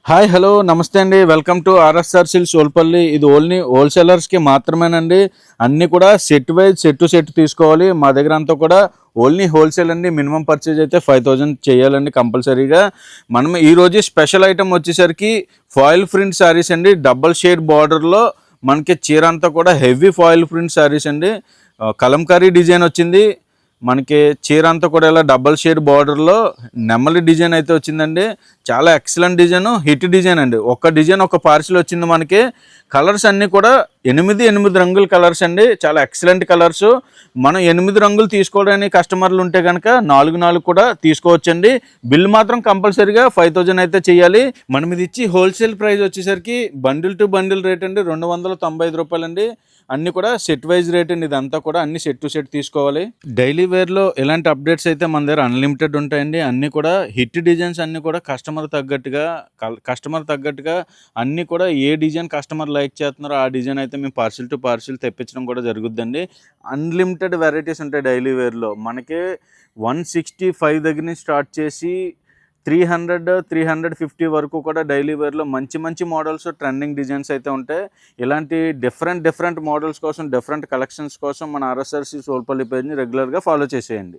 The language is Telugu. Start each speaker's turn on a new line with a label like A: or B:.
A: హాయ్ హలో నమస్తే అండి. Welcome to RSR Silks Solpalli. ఇది ఓన్లీ హోల్సేలర్స్కి మాత్రమేనండి. అన్నీ కూడా సెట్ వైజ్ సెట్ తీసుకోవాలి. మా దగ్గర అంతా కూడా ఓన్లీ హోల్సేల్ అండి. మినిమం పర్చేజ్ అయితే 5000 చేయాలండి కంపల్సరీగా. మనం ఈరోజు స్పెషల్ ఐటమ్ వచ్చేసరికి ఫాయిల్ ప్రింట్ శారీస్ అండి. డబల్ షేడ్ బార్డర్లో మనకి చీర అంతా కూడా హెవీ ఫాయిల్ ప్రింట్ శారీస్ అండి. కలంకారీ డిజైన్ వచ్చింది. మనకి చీర అంతా కూడా ఇలా డబల్ షేడ్ బార్డర్లో నెమలి డిజైన్ అయితే వచ్చిందండి. చాలా ఎక్సలెంట్ డిజైన్, హిట్ డిజైన్ అండి. ఒక డిజైన్ ఒక పార్సిల్ వచ్చింది మనకి. కలర్స్ అన్నీ కూడా ఎనిమిది రంగుల కలర్స్ అండి. చాలా ఎక్సలెంట్ కలర్స్. మనం 8 రంగులు తీసుకోవడానికి కస్టమర్లు ఉంటే కనుక 4 కూడా తీసుకోవచ్చండి. బిల్ మాత్రం కంపల్సరీగా 5000 అయితే చేయాలి. మనం ఇది ఇచ్చి హోల్సేల్ ప్రైస్ వచ్చేసరికి బండిల్ టు బండిల్ రేట్ అండి 295 రూపాయలండి. అన్నీ కూడా సెట్ వైజ్ రేట్ అండి. ఇదంతా కూడా అన్ని సెట్ టు సెట్ తీసుకోవాలి. డైలీ వేర్లో ఎలాంటి అప్డేట్స్ అయితే మన దగ్గర అన్లిమిటెడ్ ఉంటాయండి. అన్నీ కూడా హిట్ డిజైన్స్ అన్నీ కూడా కస్టమర్ తగ్గట్టుగా అన్నీ కూడా ఏ డిజైన్ కస్టమర్ లైక్ చేస్తున్నారో ఆ డిజైన్ అయితే మేము పార్సిల్ టు పార్సిల్ తెప్పించడం కూడా జరుగుద్దండి. అన్లిమిటెడ్ వెరైటీస్ ఉంటాయి డైలీ వేర్లో. మనకి 165 దగ్గర నుంచి స్టార్ట్ చేసి 350 వరకు కూడా డైలీ వేర్లో మంచి మోడల్స్, ట్రెండింగ్ డిజైన్స్ అయితే ఉంటాయి. ఇలాంటి డిఫరెంట్ మోడల్స్ కోసం, డిఫరెంట్ కలెక్షన్స్ కోసం మన ఆర్ఎస్ఆర్సి సోల్పల్లి పేజ్ని రెగ్యులర్గా ఫాలో చేసేయండి.